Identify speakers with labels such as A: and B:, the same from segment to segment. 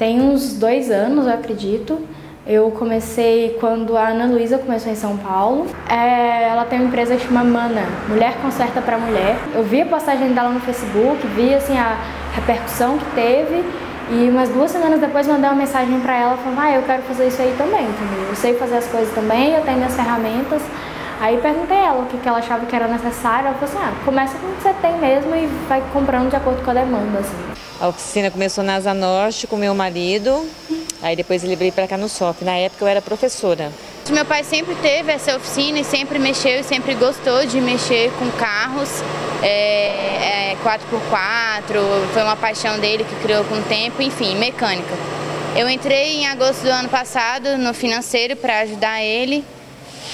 A: Tem uns 2 anos, eu acredito. Eu comecei quando a Ana Luísa começou em São Paulo. Ela tem uma empresa que chama Mana, Mulher Conserta para Mulher. Eu vi a postagem dela no Facebook, vi assim, a repercussão que teve. E umas 2 semanas depois mandei uma mensagem para ela, falando, eu quero fazer isso aí também, entendeu? Eu sei fazer as coisas também, eu tenho minhas ferramentas. Aí perguntei a ela o que ela achava que era necessário. Ela falou assim, começa com o que você tem mesmo e vai comprando de acordo com a demanda, assim.
B: A oficina começou na Asa Norte com meu marido, aí depois ele veio para cá no SOF. Na época eu era professora.
C: Meu pai sempre teve essa oficina e sempre mexeu e sempre gostou de mexer com carros 4x4, foi uma paixão dele que criou com o tempo, enfim, mecânica. Eu entrei em agosto do ano passado no financeiro para ajudar ele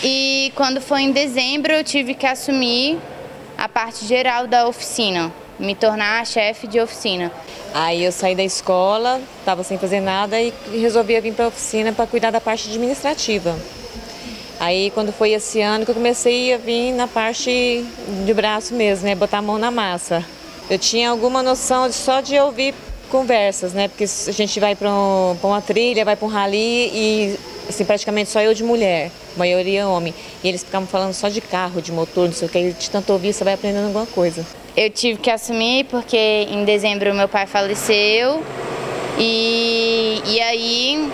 C: e quando foi em dezembro eu tive que assumir a parte geral da oficina, me tornar a chefe de oficina.
B: Aí eu saí da escola, estava sem fazer nada e resolvi vir para a oficina para cuidar da parte administrativa. Aí quando foi esse ano que eu comecei a vir na parte de braço mesmo, né, botar a mão na massa. Eu tinha alguma noção só de ouvir conversas, né, porque a gente vai para uma trilha, vai para um rally e assim, praticamente só eu de mulher, maioria homem. E eles ficavam falando só de carro, de motor, não sei o que, de tanto ouvir você vai aprendendo alguma coisa.
C: Eu tive que assumir porque em dezembro meu pai faleceu e aí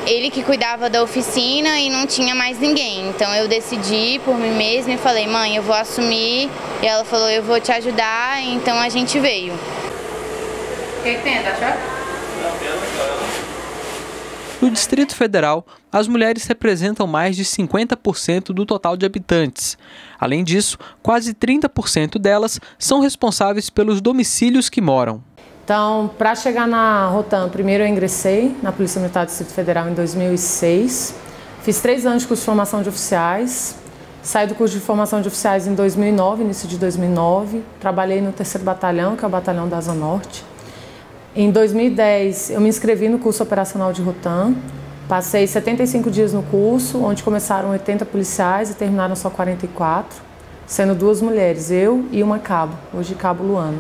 C: ele que cuidava da oficina e não tinha mais ninguém. Então eu decidi por mim mesma e falei, mãe, eu vou assumir. E ela falou, eu vou te ajudar, então a gente veio.
D: O que tem, tá achando?
E: No Distrito Federal, as mulheres representam mais de 50% do total de habitantes. Além disso, quase 30% delas são responsáveis pelos domicílios que moram.
F: Então, para chegar na Rotam, primeiro eu ingressei na Polícia Militar do Distrito Federal em 2006. Fiz 3 anos de curso de formação de oficiais. Saí do curso de formação de oficiais em 2009, início de 2009. Trabalhei no 3º Batalhão, que é o Batalhão da Asa Norte. Em 2010, eu me inscrevi no curso operacional de Rotam. Passei 75 dias no curso, onde começaram 80 policiais e terminaram só 44, sendo 2 mulheres, eu e uma cabo, hoje cabo Luana.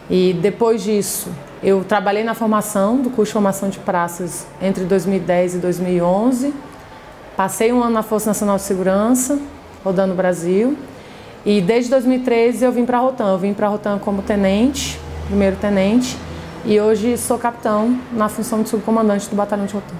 F: E depois disso, eu trabalhei na formação do curso de formação de praças entre 2010 e 2011. Passei 1 ano na Força Nacional de Segurança, rodando o Brasil. E desde 2013 eu vim para a Rotam. Eu vim para a Rotam como tenente, primeiro tenente. E hoje sou capitão na função de subcomandante do Batalhão de Rotam.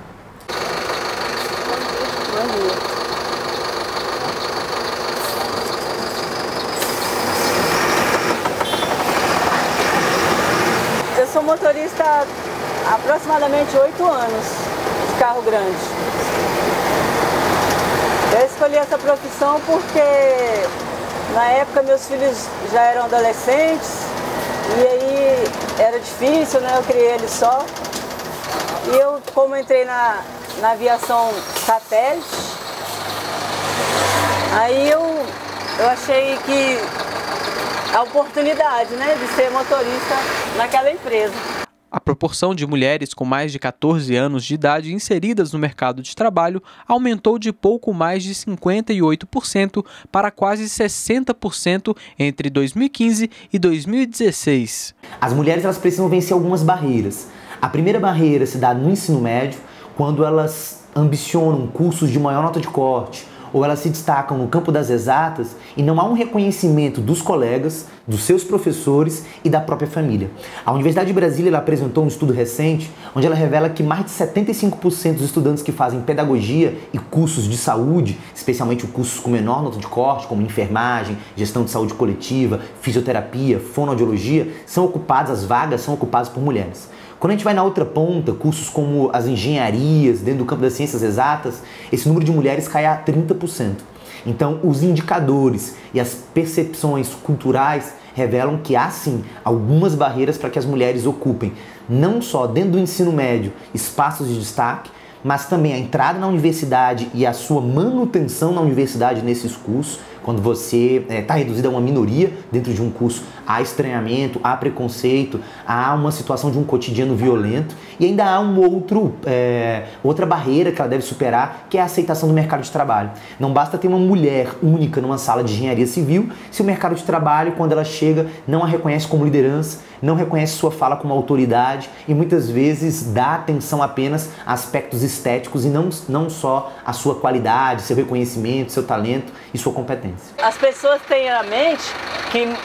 G: Eu sou motorista há aproximadamente 8 anos de carro grande. Eu escolhi essa profissão porque na época meus filhos já eram adolescentes e aí era difícil, né? Eu criei eles só. E eu, como entrei na aviação satélite, aí eu achei que a oportunidade, né, de ser motorista naquela empresa.
E: A proporção de mulheres com mais de 14 anos de idade inseridas no mercado de trabalho aumentou de pouco mais de 58% para quase 60% entre 2015 e 2016.
H: As mulheres elas precisam vencer algumas barreiras. A primeira barreira se dá no ensino médio, quando elas ambicionam cursos de maior nota de corte, ou elas se destacam no campo das exatas e não há um reconhecimento dos colegas, dos seus professores e da própria família. A Universidade de Brasília ela apresentou um estudo recente onde ela revela que mais de 75% dos estudantes que fazem pedagogia e cursos de saúde, especialmente cursos com menor nota de corte, como enfermagem, gestão de saúde coletiva, fisioterapia, fonoaudiologia, as vagas são ocupadas por mulheres. Quando a gente vai na outra ponta, cursos como as engenharias, dentro do campo das ciências exatas, esse número de mulheres cai a 30%. Então, os indicadores e as percepções culturais revelam que há, sim, algumas barreiras para que as mulheres ocupem, não só dentro do ensino médio, espaços de destaque, mas também a entrada na universidade e a sua manutenção na universidade nesses cursos, Quando você está reduzido a uma minoria dentro de um curso, há estranhamento, há preconceito, há uma situação de um cotidiano violento e ainda há outra barreira que ela deve superar, que é a aceitação do mercado de trabalho. Não basta ter uma mulher única numa sala de engenharia civil se o mercado de trabalho, quando ela chega, não a reconhece como liderança, não reconhece sua fala como autoridade e muitas vezes dá atenção apenas a aspectos estéticos e não só a sua qualidade, seu reconhecimento, seu talento e sua competência.
G: As pessoas têm a mente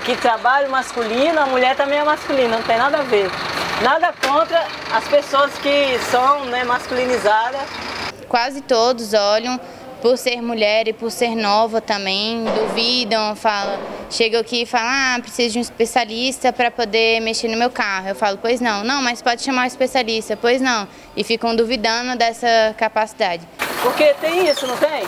G: que trabalho masculino, a mulher também é masculina, não tem nada a ver. Nada contra as pessoas que são, né, masculinizadas.
C: Quase todos olham por ser mulher e por ser nova também, duvidam, chegam aqui e falam, preciso de um especialista para poder mexer no meu carro. Eu falo, pois não, mas pode chamar um especialista, pois não. E ficam duvidando dessa capacidade.
G: Porque tem isso, não tem?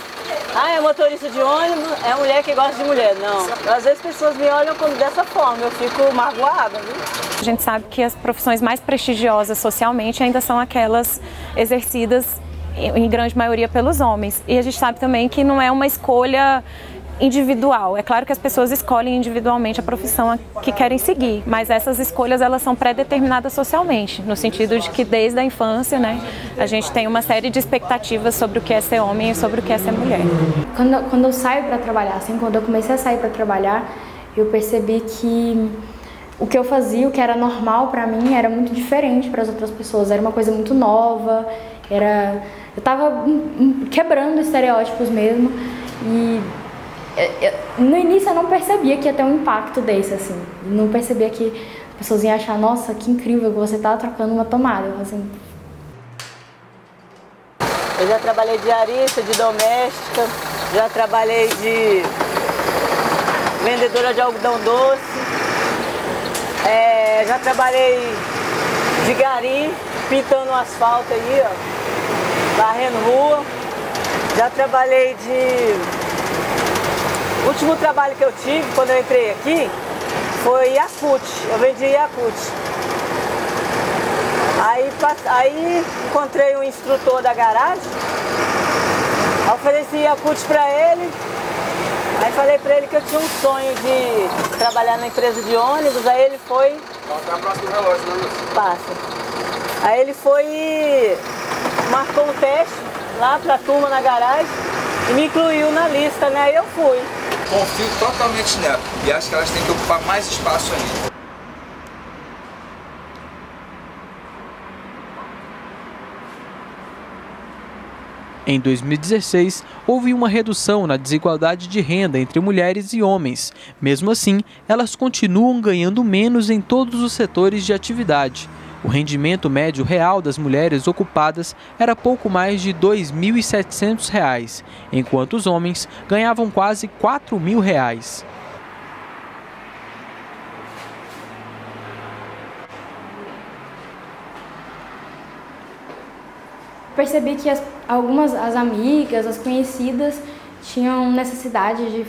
G: É motorista de ônibus, é mulher que gosta de mulher. Não, às vezes as pessoas me olham dessa forma, eu fico magoada, viu?
I: A gente sabe que as profissões mais prestigiosas socialmente ainda são aquelas exercidas em grande maioria pelos homens. E a gente sabe também que não é uma escolha individual. É claro que as pessoas escolhem individualmente a profissão que querem seguir, mas essas escolhas elas são pré-determinadas socialmente, no sentido de que desde a infância, né, a gente tem uma série de expectativas sobre o que é ser homem e sobre o que é ser mulher.
A: Quando eu saio para trabalhar, assim, quando eu comecei a sair para trabalhar, eu percebi que o que eu fazia, o que era normal para mim, era muito diferente para as outras pessoas. Era uma coisa muito nova, eu estava quebrando estereótipos mesmo. E no início eu não percebia que ia ter um impacto desse, assim. Não percebia que as pessoas iam achar, nossa, que incrível que você tá trocando uma tomada. Assim.
G: Eu já trabalhei de diarista, de doméstica, já trabalhei de vendedora de algodão doce, já trabalhei de gari, pintando o asfalto aí, ó, varrendo rua. Já trabalhei de... O último trabalho que eu tive, quando eu entrei aqui, foi Yakult. Eu vendi Yakult. Aí encontrei um instrutor da garagem, ofereci Yakult para ele. Aí falei para ele que eu tinha um sonho de trabalhar na empresa de ônibus. Aí ele foi...
J: Tá próximo do relógio, né?
G: Passa. Aí ele foi e marcou um teste lá para a turma na garagem e me incluiu na lista, né? Aí eu fui.
J: Confio totalmente nela e acho que elas têm que ocupar mais espaço ainda.
E: Em 2016, houve uma redução na desigualdade de renda entre mulheres e homens. Mesmo assim, elas continuam ganhando menos em todos os setores de atividade. O rendimento médio real das mulheres ocupadas era pouco mais de R$ 2.700, enquanto os homens ganhavam quase R$ 4.000.
A: Percebi que as amigas, as conhecidas, tinham necessidade de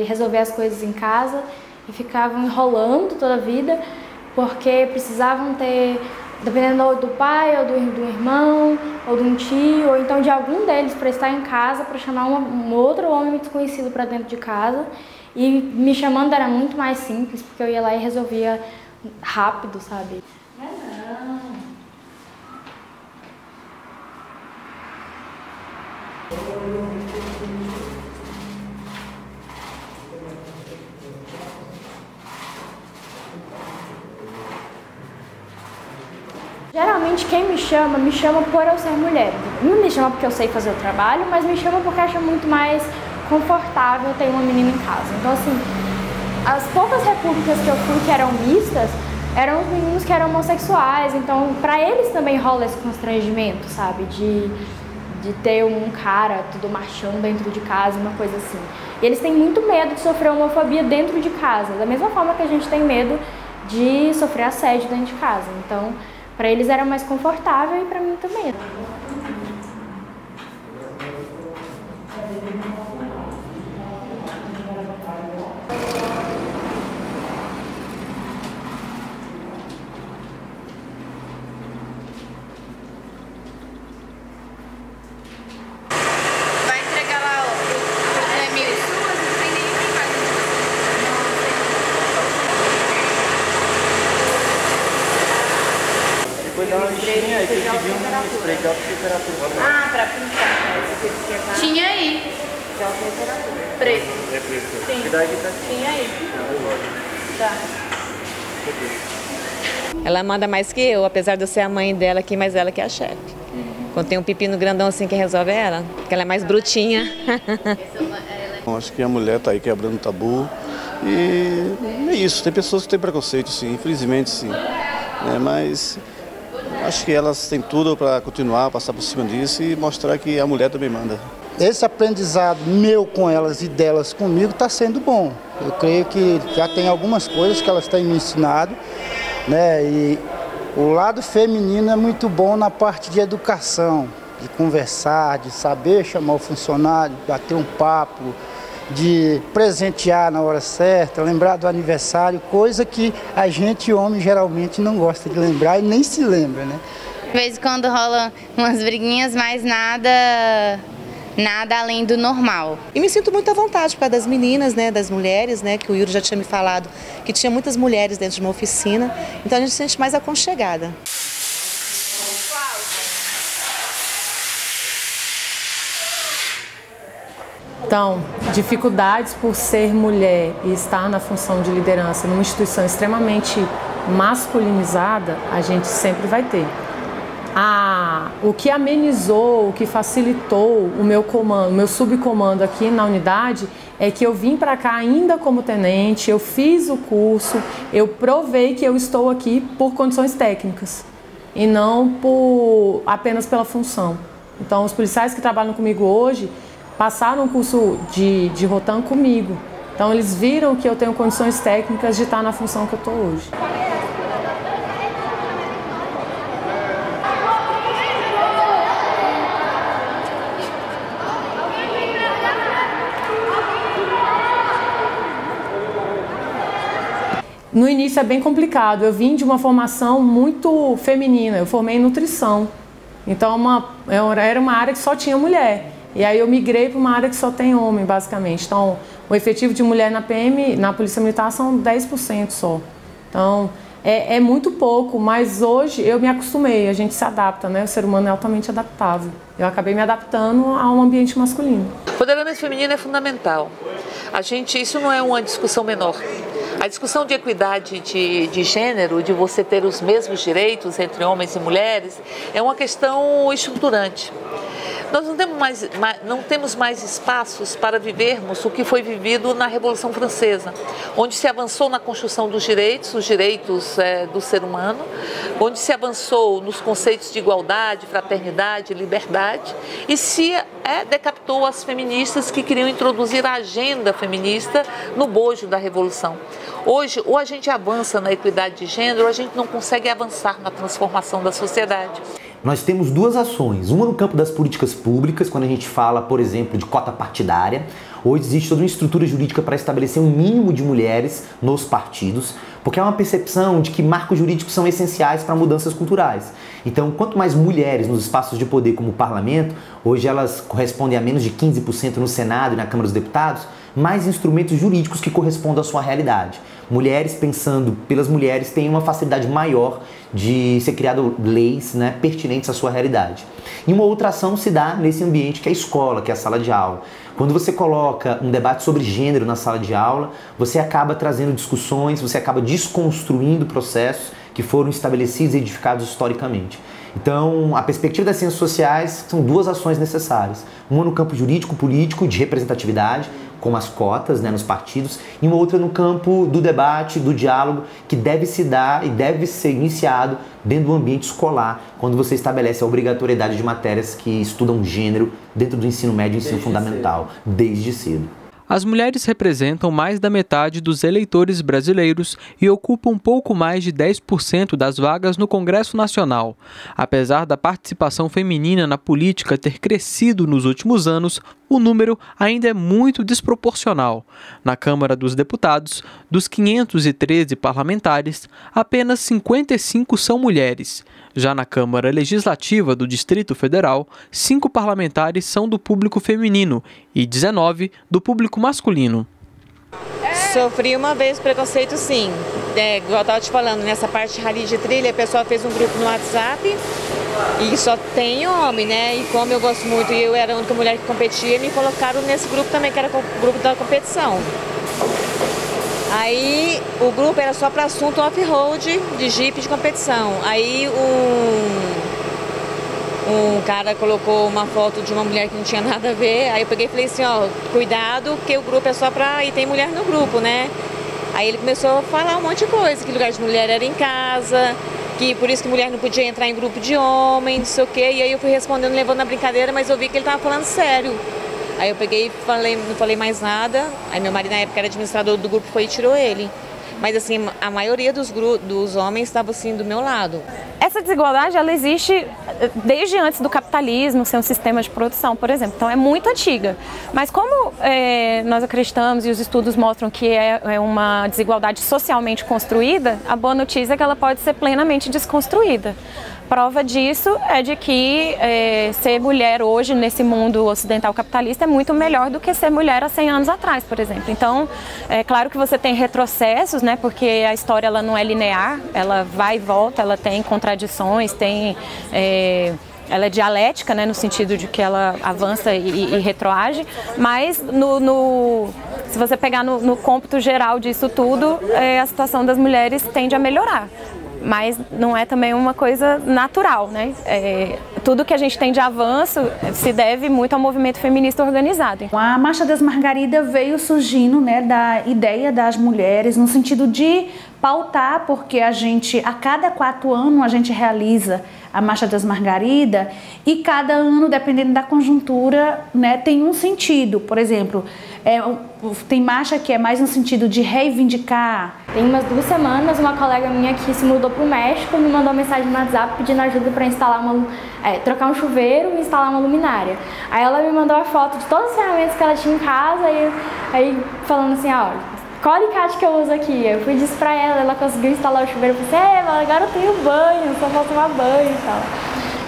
A: resolver as coisas em casa e ficavam enrolando toda a vida porque precisavam ter, dependendo do pai ou do irmão ou de um tio ou então de algum deles para estar em casa, para chamar um outro homem desconhecido para dentro de casa. E me chamando era muito mais simples porque eu ia lá e resolvia rápido, sabe? Geralmente quem me chama por eu ser mulher. Não me chama porque eu sei fazer o trabalho, mas me chama porque acha muito mais confortável ter uma menina em casa. Então assim, as poucas repúblicas que eu fui que eram mistas, eram os meninos que eram homossexuais, então pra eles também rola esse constrangimento, sabe? De ter um cara tudo machão dentro de casa, uma coisa assim. E eles têm muito medo de sofrer homofobia dentro de casa, da mesma forma que a gente tem medo de sofrer assédio dentro de casa. Então, para eles era mais confortável e para mim também.
C: Vai entregar lá, ó, pro Emílio.
D: Ah, pra pintar. Tinha aí. Preto. Sim. Tinha aí. Tá.
B: Ela manda mais que eu, apesar de eu ser a mãe dela aqui, mas ela que é a chefe. Quando tem um pepino grandão assim, quem resolve é ela, porque ela é mais brutinha.
K: Acho que a mulher está aí quebrando o tabu e é isso, tem pessoas que têm preconceito, sim, infelizmente sim, mas acho que elas têm tudo para continuar, passar por cima disso e mostrar que a mulher também manda.
L: Esse aprendizado meu com elas e delas comigo está sendo bom. Eu creio que já tem algumas coisas que elas têm me ensinado, e o lado feminino é muito bom na parte de educação, de conversar, de saber chamar o funcionário, bater um papo, de presentear na hora certa, lembrar do aniversário, coisa que a gente, homem, geralmente não gosta de lembrar e nem se lembra, né?
C: De vez em quando rola umas briguinhas, mas nada além do normal.
M: E me sinto muito à vontade por causa das meninas, das mulheres, que o Yuri já tinha me falado, que tinha muitas mulheres dentro de uma oficina, então a gente se sente mais aconchegada.
F: Então, dificuldades por ser mulher e estar na função de liderança numa instituição extremamente masculinizada, a gente sempre vai ter. O que amenizou, o que facilitou o meu comando, o meu subcomando aqui na unidade, é que eu vim para cá ainda como tenente, eu fiz o curso, eu provei que eu estou aqui por condições técnicas e não apenas pela função. Então, os policiais que trabalham comigo hoje passaram o curso de Rotan comigo. Então, eles viram que eu tenho condições técnicas de estar na função que eu estou hoje. No início é bem complicado. Eu vim de uma formação muito feminina. Eu formei em nutrição. Então, era uma área que só tinha mulher. E aí eu migrei para uma área que só tem homem, basicamente. Então, o efetivo de mulher na PM, na Polícia Militar, são 10% só. Então, é muito pouco, mas hoje eu me acostumei, a gente se adapta, O ser humano é altamente adaptável. Eu acabei me adaptando a um ambiente masculino.
N: O empoderamento feminino é fundamental. Isso não é uma discussão menor. A discussão de equidade de gênero, de você ter os mesmos direitos entre homens e mulheres, é uma questão estruturante. Nós não temos mais espaços para vivermos o que foi vivido na Revolução Francesa, onde se avançou na construção dos direitos, os direitos do ser humano, onde se avançou nos conceitos de igualdade, fraternidade, liberdade, e se decapitou as feministas que queriam introduzir a agenda feminista no bojo da Revolução. Hoje, ou a gente avança na equidade de gênero, ou a gente não consegue avançar na transformação da sociedade.
H: Nós temos duas ações, uma no campo das políticas públicas, quando a gente fala, por exemplo, de cota partidária. Hoje existe toda uma estrutura jurídica para estabelecer um mínimo de mulheres nos partidos, porque é uma percepção de que marcos jurídicos são essenciais para mudanças culturais. Então, quanto mais mulheres nos espaços de poder como o parlamento, hoje elas correspondem a menos de 15% no Senado e na Câmara dos Deputados, mais instrumentos jurídicos que correspondam à sua realidade. Mulheres, pensando pelas mulheres, têm uma facilidade maior de ser criado leis pertinentes à sua realidade. E uma outra ação se dá nesse ambiente que é a escola, que é a sala de aula. Quando você coloca um debate sobre gênero na sala de aula, você acaba trazendo discussões, você acaba desconstruindo processos que foram estabelecidos e edificados historicamente. Então, a perspectiva das ciências sociais são duas ações necessárias. Uma no campo jurídico, político, de representatividade, como as cotas nos partidos, e uma outra no campo do debate, do diálogo, que deve se dar e deve ser iniciado dentro do ambiente escolar, quando você estabelece a obrigatoriedade de matérias que estudam gênero dentro do ensino médio e ensino fundamental, desde cedo.
E: As mulheres representam mais da metade dos eleitores brasileiros e ocupam pouco mais de 10% das vagas no Congresso Nacional. Apesar da participação feminina na política ter crescido nos últimos anos, o número ainda é muito desproporcional. Na Câmara dos Deputados, dos 513 parlamentares, apenas 55 são mulheres. Já na Câmara Legislativa do Distrito Federal, 5 parlamentares são do público feminino e 19 do público masculino.
B: Sofri uma vez preconceito, sim. igual eu estava te falando, nessa parte rally de trilha, a pessoa fez um grupo no WhatsApp e só tem homem, né? E como eu gosto muito e eu era a única mulher que competia, me colocaram nesse grupo também, que era o grupo da competição. Aí o grupo era só para assunto off-road de Jeep de competição. Aí um cara colocou uma foto de uma mulher que não tinha nada a ver. Aí eu peguei e falei assim, ó, cuidado que o grupo é só pra... E tem mulher no grupo, né? Aí ele começou a falar um monte de coisa, que lugar de mulher era em casa, que por isso que mulher não podia entrar em grupo de homem, não sei o quê. E aí eu fui respondendo, levando na brincadeira, mas eu vi que ele tava falando sério. Aí eu peguei e não falei mais nada. Aí meu marido na época era administrador do grupo, foi e tirou ele. Mas assim, a maioria dos homens estava assim do meu lado.
I: Essa desigualdade, ela existe desde antes do capitalismo ser um sistema de produção, por exemplo. Então é muito antiga. Mas como nós acreditamos e os estudos mostram que é uma desigualdade socialmente construída, a boa notícia é que ela pode ser plenamente desconstruída. Prova disso é de que ser mulher hoje nesse mundo ocidental capitalista é muito melhor do que ser mulher há 100 anos atrás, por exemplo. Então, é claro que você tem retrocessos, né, porque a história ela não é linear, ela vai e volta, ela tem contradições, ela é dialética, né, no sentido de que ela avança e retroage, mas se você pegar no cômputo geral disso tudo, a situação das mulheres tende a melhorar. Mas não é também uma coisa natural, né? Tudo que a gente tem de avanço se deve muito ao movimento feminista organizado.
O: A Marcha das Margaridas veio surgindo, né, da ideia das mulheres no sentido de pautar, porque a cada 4 anos a gente realiza a Marcha das Margaridas e cada ano, dependendo da conjuntura, né, tem um sentido. Por exemplo, tem marcha que é mais no sentido de reivindicar.
A: Tem umas 2 semanas, uma colega minha que se mudou para o México me mandou uma mensagem no WhatsApp pedindo ajuda para instalar trocar um chuveiro e instalar uma luminária. Aí ela me mandou a foto de todas as ferramentas que ela tinha em casa e aí falando assim, ó, qual alicate que eu uso aqui? Eu fui disso pra ela conseguiu instalar o chuveiro. Eu falei assim, agora eu tenho banho, só falta tomar banho e tal.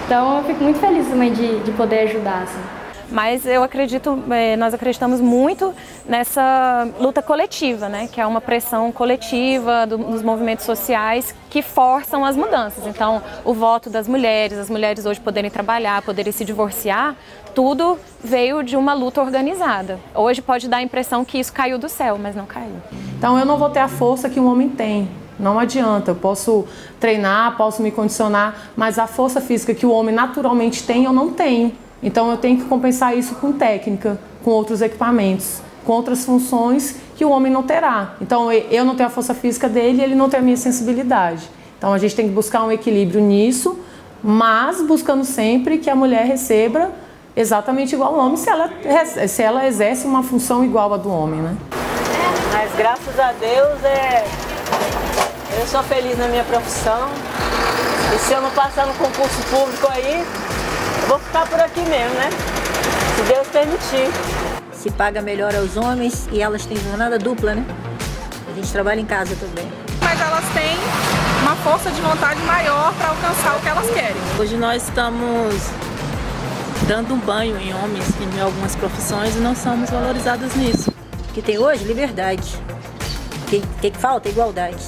A: Então eu fico muito feliz também de poder ajudar, assim.
I: Mas eu acredito, nós acreditamos muito nessa luta coletiva, né? Que é uma pressão coletiva dos movimentos sociais que forçam as mudanças. Então, o voto das mulheres, as mulheres hoje poderem trabalhar, poderem se divorciar, tudo veio de uma luta organizada. Hoje pode dar a impressão que isso caiu do céu, mas não caiu.
F: Então eu não vou ter a força que um homem tem. Não adianta, eu posso treinar, posso me condicionar, mas a força física que o homem naturalmente tem, eu não tenho. Então eu tenho que compensar isso com técnica, com outros equipamentos, com outras funções que o homem não terá. Então eu não tenho a força física dele e ele não tem a minha sensibilidade. Então a gente tem que buscar um equilíbrio nisso, mas buscando sempre que a mulher receba exatamente igual ao homem se ela exerce uma função igual à do homem, né?
G: Mas graças a Deus eu sou feliz na minha profissão. E se eu não passar no concurso público aí, eu vou ficar por aqui mesmo, né? Se Deus permitir.
P: Se paga melhor aos homens e elas têm jornada dupla, né? A gente trabalha em casa também.
Q: Mas elas têm uma força de vontade maior para alcançar o que elas querem.
R: Hoje nós estamos dando um banho em homens em algumas profissões e não somos valorizados nisso.
P: O que tem hoje? Liberdade. O que falta? Igualdade.